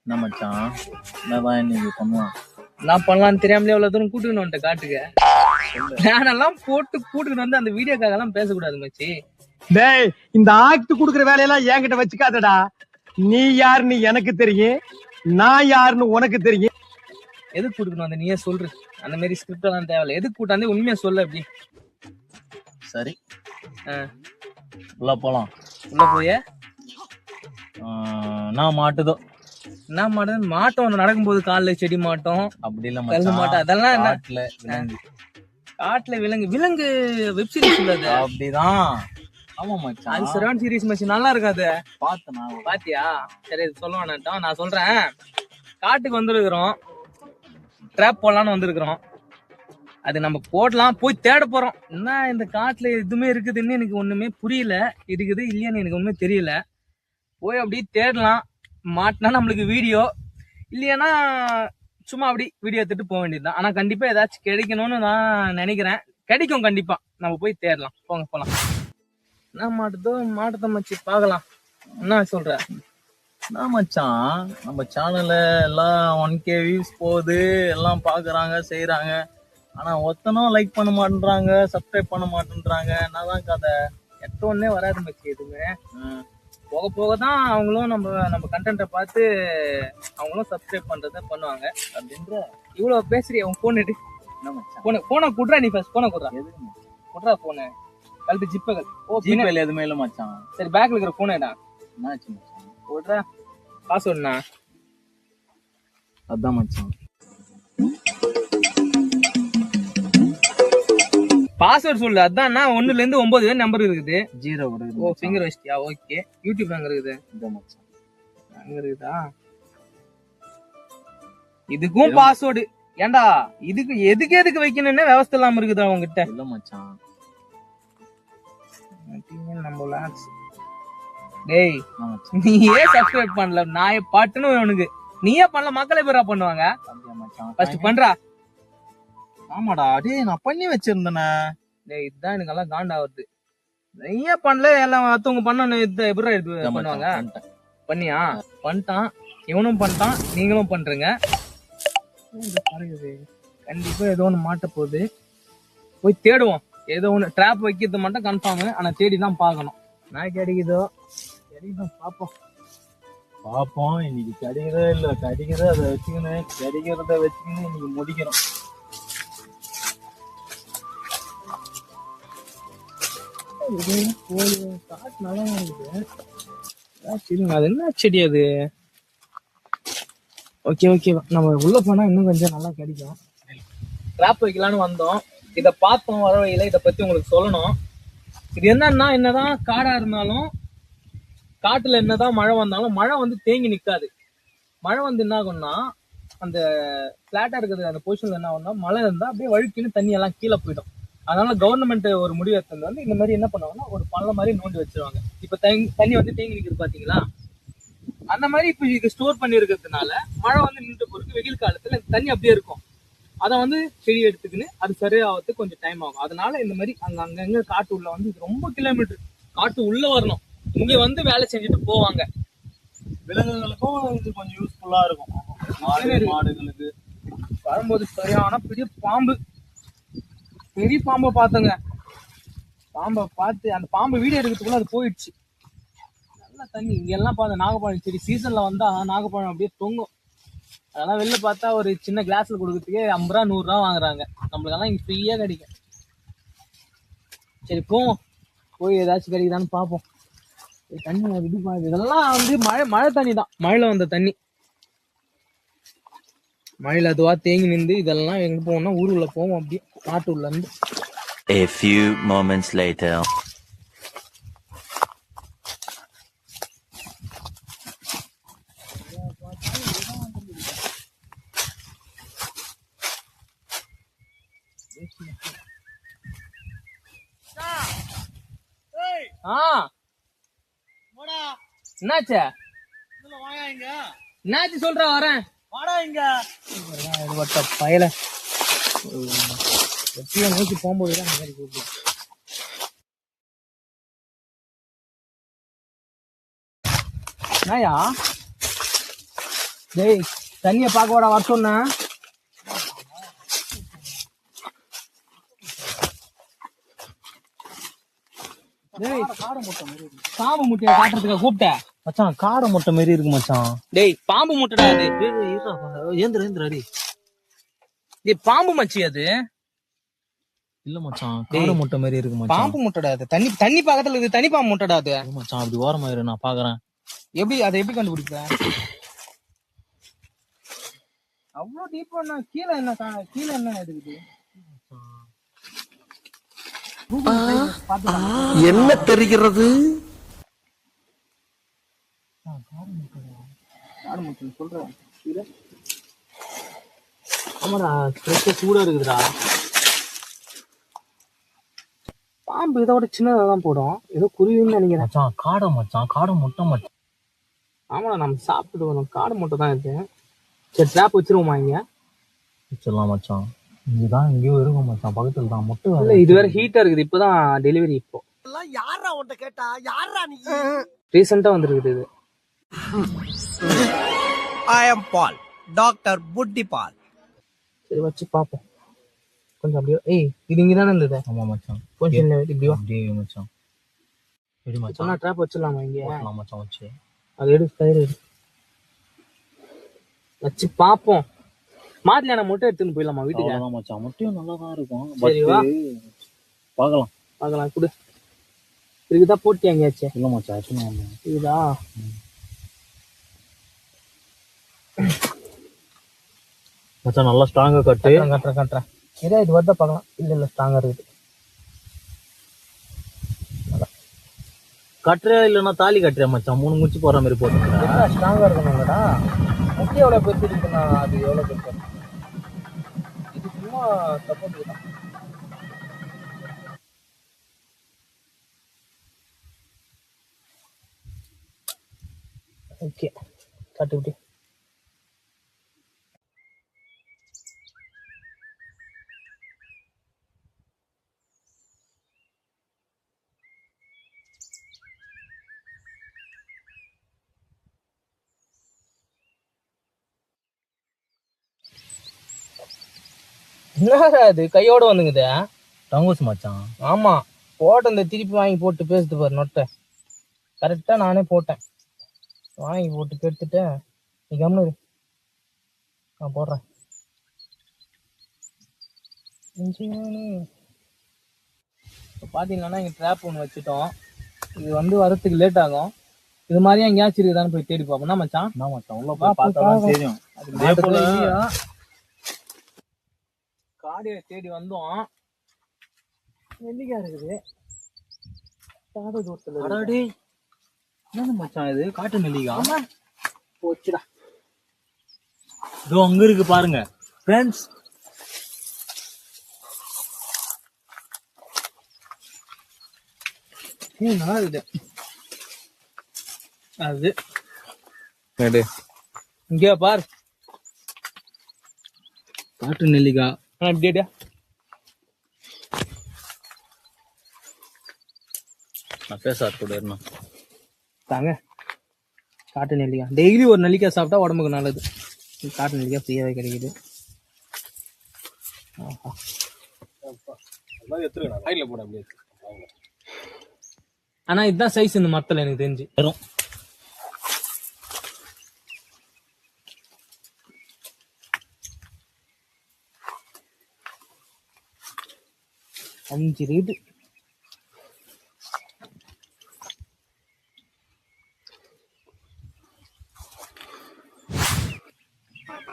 என்ன மச்சான் என்னதான் இன்னைக்கு பண்ணுவான்? நான் பண்ணலான்னு தெரியாமலே எவ்வளவு தூரம் கூட்டுக்கணும் வந்துட்ட காட்டுக்கு. நானெல்லாம் போட்டு கூட்டுக்கிட்டு வந்து அந்த வீடியோக்காக எல்லாம் பேசக்கூடாது மச்சி. டேய், இந்த ஆக்ட் குடுக்குற வேலையெல்லாம் என்கிட்ட வச்சுக்காதடா. நீ யாருன்னு எனக்கு தெரியும், நான் யாருன்னு உனக்கு தெரியும். எதுக்கு கூட்டுக்கணும் வந்து நீயே சொல்ற. அந்த மாதிரி ஸ்கிரிப்ட் எல்லாம் தேவையில்ல. எதுக்கு கூட்டாந்து உண்மையா சொல்ல அப்படி. சரி உள்ள போலாம். உள்ள போய நான் மாட்டுதோ என்ன மாட்டோம் மாட்டோம் ஒன்று நடக்கும்போது காலில் செடி மாட்டோம் அப்படி இல்ல கருது மாட்டோம். அதெல்லாம் என்ன விலங்கு காட்டுல விலங்கு விலங்கு வெப் சீரிஸ் உள்ளது அப்படிதான். ஆமா மச்சான், அது சரியான சீரிஸ் மச்சி, நல்லா இருக்காது. பார்த்தனா பாத்தியா? சரி சொல்ல வேணாட்டம், நான் சொல்றேன். காட்டுக்கு வந்திருக்கிறோம், ட்ராப் போடலான்னு வந்திருக்கிறோம். அது நம்ம போடலாம், போய் தேட போறோம். என்ன இந்த காட்டுல எதுவுமே இருக்குதுன்னு எனக்கு ஒண்ணுமே புரியல. இருக்குது இல்லையான்னு எனக்கு ஒண்ணுமே தெரியல. போய் அப்படியே தேடலாம். மாட்டினா நம்மளுக்கு வீடியோ, இல்லையானா சும்மா அப்படி வீடியோ எடுத்துட்டு போக வேண்டியதுதான். ஆனா கண்டிப்பா ஏதாச்சும் கிடைக்கணும்னு நான் நினைக்கிறேன். கிடைக்கும் கண்டிப்பா. நம்ம போய் தேடலாம். போங்க போலாம். என்ன மாட்டுதோ மாட்டத்தை மச்சி பார்க்கலாம். என்ன சொல்ற? என்ன மச்சான், நம்ம சேனல்ல எல்லாம் 1K வியூஸ் போகுது, எல்லாம் பாக்குறாங்க செய்யறாங்க. ஆனா ஒத்தனும் லைக் பண்ண மாட்டேன்றாங்க, சப்ஸ்கிரைப் பண்ண மாட்டேன்றாங்க. என்னதான் கதை? எட்ட ஒன்னே வராது மச்சி எதுவுமே. போக போக தான் அவங்களும் நம்ம கண்டென்ட்டை பார்த்து அவங்களும் சப்ஸ்கிரைப் பண்றத பண்ணுவாங்க அப்படின்ற. இவ்வளவு பேசுறிய உன் போன் எடு. போனை குடுறா, நீ ஃபர்ஸ்ட் போனை குடுறா. எதுக்கு குடுறா போனை, கழுத்து ஜிப்பகள். ஓ ஜிபேல எதுவுமே இல்ல மச்சான். சரி பேக்ல இருக்கிற போனை எடா. என்னாச்சு மச்சான்? குடுறா. பாஸ்வேர்ட்னா அதான் மச்சான். பாஸ்வேர்ட் சொல்லு. அதான் 1ல இருந்து 9 வரை நம்பர் இருக்குது. 0 ஓ ஃபிங்கர் வச்சிட்டியா? ஓகே. யூடியூப் அங்க இருக்குது. இந்த மச்சான் அங்க இருக்குதா? இதுக்கும் பாஸ்வேர்டு ஏண்டா? இதுக்கு எதுக்கு வைக்கணும்னு விவசாய இல்லாம இருக்குதா உங்ககிட்ட? இல்ல மச்சான். நம்ம லாக்ஸ் டேய், நீயே சப்ஸ்கிரைப் பண்ணல, நான் பாட்டுன்னு உனக்கு நீயே பண்ணல, மக்களே பேரா பண்ணுவாங்க. ஃபர்ஸ்ட் பண்றா. ஆமாடா டேய், நான் பண்ணி வச்சிருந்தேனே. டேய் இதுதான் எனக்கு எல்லாம் காண்டா வருது. நீயே பண்ணல, எல்லாம் மத்தவங்க பண்ணணும். இது எப்படி பண்ணுவாங்க? பண்ணியா? பண்ணிட்டான், இவனும் பண்ணிட்டான், நீங்களும் பண்றீங்க. கண்டிப்பா ஏதோ ஒண்ணு மாட்ட போகுது. போய் தேடுவோம். ஏதோ ஒண்ணு ட்ராப் வைக்கிறது மட்டும் கன்ஃபார்ம். ஆனா தேடிதான் பாக்கணும். நான் கிடைக்குதோ பாப்போம். இன்னைக்கு கிடைக்கிறதோ இல்ல, கிடைக்கிறத அதை வச்சுக்கணும், கிடைக்கிறத வச்சுக்கணும். இன்னைக்கு முடிக்கணும். அது என்ன செடி அது? ஓகே நம்ம உள்ள போனா இன்னும் கொஞ்சம் நல்லா கிடைக்கும். ட்ராப் வைக்கலான்னு வந்தோம். இத பார்த்தோம் வர வழியில. இத பத்தி உங்களுக்கு சொல்லணும். இது என்னன்னா, என்னதான் காடா இருந்தாலும், காட்டுல என்னதான் மழை வந்தாலும் மழை வந்து தேங்கி நிக்காது. மழை வந்து என்ன ஆகும்னா, அந்த பிளாட்டா இருக்கிறது அந்த பொசிஷன்ல என்ன ஆகும்னா, மழை இருந்தா அப்படியே வழுக்கின்னு தண்ணி எல்லாம் கீழே போயிடும். அதனால கவர்மெண்ட் ஒரு முடிவு எடுத்தது வந்து இந்த மாதிரி என்ன பண்ணுவாங்கன்னா, ஒரு பள்ளம் மாதிரி நோண்டி வச்சிருவாங்க. இப்ப தண்ணி வந்து தேங்கி நிக்கிறது பாத்தீங்களா? அந்த மாதிரி இப்ப இது ஸ்டோர் பண்ணி இருக்கிறதுனால மழை வந்து நின்று பொறுத்து வெயில் காலத்துல தண்ணி அப்படியே இருக்கும். அதை வந்து செடி எடுத்துக்கின்னு அது சரியாகிறதுக்கு கொஞ்சம் டைம் ஆகும். அதனால இந்த மாதிரி அங்கங்க காட்டு உள்ள வந்து ரொம்ப கிலோமீட்டர் காட்டு உள்ள வரணும். இங்க வந்து வேலை செஞ்சுட்டு போவாங்க. விலங்குகளுக்கும் இது கொஞ்சம் யூஸ்ஃபுல்லா இருக்கும். மாடுகளுக்கு வரும்போது சரியான பெரிய பாம்பை பார்த்தங்க. பாம்பை பார்த்து அந்த பாம்பை வீடியோ எடுக்கிறதுக்குள்ள அது போயிடுச்சு. நல்ல தண்ணி இங்க எல்லாம் பார்த்த நாகப்பழம் செடி சீசன்ல வந்தா நாகப்பழம் அப்படியே தொங்கும். அதெல்லாம் வெளில பார்த்தா ஒரு சின்ன கிளாஸ்ல கொடுக்கறதுக்கே 50 ரூபா 100 ரூபா வாங்குறாங்க. நம்மளுக்கு எல்லாம் இங்க ஃப்ரீயா கிடைக்கும். சரி போவோம், போய் ஏதாச்சும் கிடைக்குதான்னு பார்ப்போம். தண்ணி இதெல்லாம் வந்து மழை தண்ணி தான். மழையில வந்த தண்ணி மழையில அதுவா தேங்கி நின்று. இதெல்லாம் எங்க போவோம்னா ஊருக்குள்ள போவோம், அப்படியே காட்டு உள்ள இருந்து. A few moments later. என்னாச்சு? என்னாச்சு சொல்ற? வரேன் பயல நோக்கி போகும்போதுதான் இந்த மாதிரி கூப்பிடு. நாயா டேய் தண்ணிய பார்க்க வர சொன்னா டேய் பாம்பு முட்டையை காட்டுறதுக்கு கூப்பிட்டேன் மச்சான் காடை முட்டை மாரி இருக்கு மச்சான். டேய் பாம்பு முட்டைடா அது. ஏந்திர அடி. டேய் பாம்பு மச்சி அது. இல்ல மச்சான் காடை முட்டை மாரி இருக்கு மச்சான். பாம்பு முட்டைடா அது. தண்ணி பக்கத்துல இது தனி பாம்பு முட்டைடா அது. மச்சான் அப்படி ஓரமா இரு நான் பாக்குறேன். அதை எப்படி கண்டுபிடிப்ப? அவ்வளவு டீப்பா கீழே என்ன இருக்குது? என்ன தெரிகிறது? சொல்றேன் ஆமாடா சூடா இருக்குதுடா. பாம்பு இதோட சின்னதான் போடும். ஏதோ குருவின்னு நினைக்கிறேன். மச்சான் காடை முட்டை மச்சான். ஆமாடா நம்ம சாப்பிட்டு வரோம். காடை முட்டை தான் இருக்கு. சரி ட்ராப் வச்சிருவோமா இங்க? வச்சிடலாம் மச்சான். இங்கதான் எங்கேயோ இருக்கும் மச்சான் பக்கத்துல தான் முட்டை. இல்ல இது வேற ஹீட்டா இருக்குது. இப்பதான் டெலிவரி. இப்போ யாரா உன்கிட்ட கேட்டா? யாரா நீ? ரீசெண்டா வந்திருக்குது இது. I am Paul, டாக்டர் புட்டி பால். சரி வச்சு பாப்போம். கொஞ்சம் அப்படியே இது இங்கதானே இருந்தது. ஆமா மச்சான் கொஞ்சம் இப்படி வா. அப்படியே மச்சான். எடி மச்சான். சொன்னா ட்ராப் வச்சிடலாமா இங்க? போடலாம் மச்சான் வச்சு. அது எடு கயிறு எடு. வச்சு பாப்போம். மாத்தில நான் முட்டை எடுத்துன்னு போயிடலாமா வீட்டுக்கு? அவ்வளவுதான் மச்சான். முட்டையும் நல்லா தான் இருக்கும். சரி வா பார்க்கலாம். குடு. இதுக்குதான் போட்டி எங்கேயாச்சும்? இல்ல மச்சான் இதுதா. மச்சான் நல்லா ஸ்ட்ராங்கா கட்டுறேன். இதே இது வருதா பார்க்கலாம். இல்ல ஸ்ட்ராங்கா இருக்குது. கட்டுறியா இல்லன்னா தாலி கட்டுறியா மச்சான்? 3 முச்சு போற மாதிரி போட்டு ஸ்ட்ராங்கா இருக்கணும்லடா. முட்டை எவ்வளவு பெருசு இருக்குன்னா அது எவ்வளவு பெருசு? இது சும்மா சப்போர்ட் தான். ஓகே கட்டுக்கிட்டு என்னடா அது கையோட வந்துங்குது? டங்கூஸ் மச்சான். ஆமா போட்ட இந்த திருப்பி வாங்கி போட்டு பேசுது பாரு நொட்டை. கரெக்டா நானே போட்டேன். வாங்கி போட்டு கெடுத்துட்டு நீ கம்னு நான் போடுறேன். இப்போ பார்த்தீங்கன்னா இங்கே ட்ராப் ஒன்று வச்சுட்டோம். இது வந்து வரத்துக்கு லேட் ஆகும். இது மாதிரியே எங்கேயாச்சும் இருக்குதான்னு போய் தேடி பார்ப்போம்னா மச்சான். நான் மச்சான் உள்ள போய் பார்த்தாதான் தெரியும். காடியை தேடி வந்தோம். நெல்லிக்காய் இருக்குது. என்ன மச்சான் இது காட்டு நெல்லிக்காய்? போச்சுடா. இதோ அங்க இருக்கு பாருங்க ஃப்ரெண்ட்ஸ். நல்லா இருக்குது. அது இங்கே பார் காட்டு நெல்லிக்காய். இப்படியா நான் பேசாது கூட இருந்தா தாங்க. காட்டு நெல்லிக்காய் டெய்லி ஒரு நெல்லிக்காய் சாப்பிட்டா உடம்புக்கு நல்லது. காட்டு நெல்லிக்காய் ஃப்ரீயாவே கிடைக்குது. ஆனா இதுதான் சைஸ் இந்த மரத்துல எனக்கு தெரிஞ்சு வரும். அஞ்சு ரேட்டு.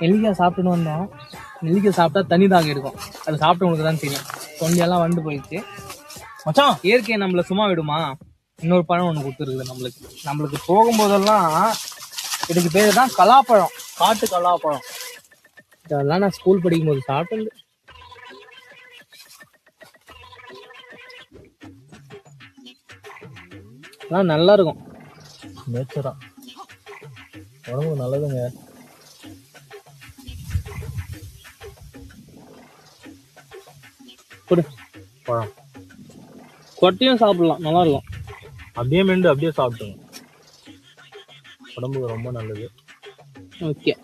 நெல்லிக்காய் சாப்பிட்டுன்னு வந்தோம். நெல்லிக்காய் சாப்பிட்டா தனி தாகம் இருக்கும். அது சாப்பிட்டவங்களுக்கு தான் தெரியும். தொண்டையெல்லாம் வந்து போயிடுச்சு மச்சான். இயற்கையை நம்மள சும்மா விடுமா? இன்னொரு பழம் ஒன்று கொடுத்துருக்குது நம்மளுக்கு போகும்போதெல்லாம். இதுக்கு பேர் தான் கலாப்பழம். காட்டு கலாப்பழம். இதெல்லாம் நான் ஸ்கூல் படிக்கும் போது சாப்பிட்டது. நல்லா இருக்கும். நேச்சரா உடம்புக்கு நல்லதுங்க. பழம் கொட்டையும் சாப்பிடலாம். நல்லா இருக்கும். அப்படியே மெண்டு அப்படியே சாப்பிட்டுங்க. உடம்புக்கு ரொம்ப நல்லது. ஓகே.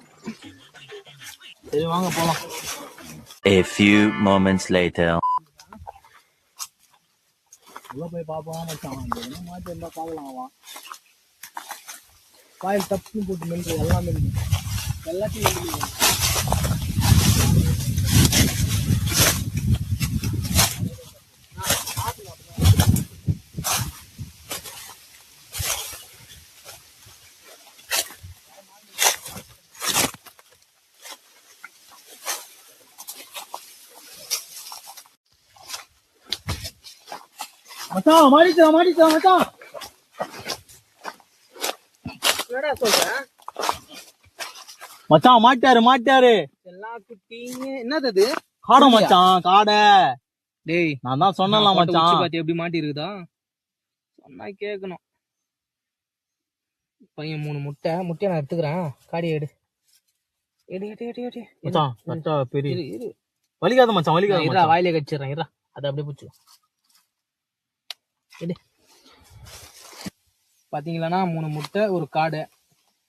சரி வாங்க போலாம். A few moments later. உள்ள போய் பாப்போம் மச்சான். என்ன மாட்டி இருந்தா பாக்கலாம். வா பாயில் தப்புன்னு போட்டு மென்று எல்லாமே எல்லாத்தையும் மென்று. மச்சான் மாட்டிட்டான் மச்சான். என்னடா சொல்ற? மச்சான் மாட்டாரு. எல்லா குட்டிங்க என்னது அது? காடை மச்சான், காடை. டேய் நான் தான் சொன்னலாம் மச்சான். பாத்தி எப்படி மாட்டி இருக்குதா? சொன்னா கேட்கணும். பையன் 3 முட்டையை நான் எடுத்துக்கிறேன். காடியை எடு. மச்சான் கரெக்டா பெரிய இரு. வலிக்காத மச்சான், வலிக்காத இருடா, வாயிலே கடிச்சிடுறேன். இருடா, அதை அப்படியே பிடிச்சி எடு. பாத்தீங்களாண்ணா 3 முட்டை ஒரு காடை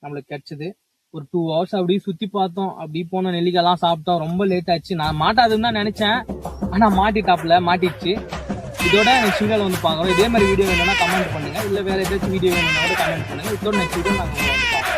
நம்மளுக்கு கிடைச்சது. ஒரு 2 hours அப்படியே சுத்தி பார்த்தோம். அப்படி போன நெல்லிக்காய்லாம் சாப்பிட்டோம். ரொம்ப லேட் ஆச்சு. நான் மாட்டாதுன்னு தான் நினைச்சேன், ஆனா மாட்டிடுச்சு. இதோட நெக்ஸ்ட் வீடியோல வந்து பார்க்குறோம். இதே மாதிரி வீடியோ வேணும்னா கமெண்ட் பண்ணுங்க, இல்ல வேற ஏதாச்சும் வீடியோ வேணும்னா கூட கமெண்ட் பண்ணுங்க. இதோட நெக்ஸ்ட் வீடியோ நாங்கள் வந்து பார்ப்போம்.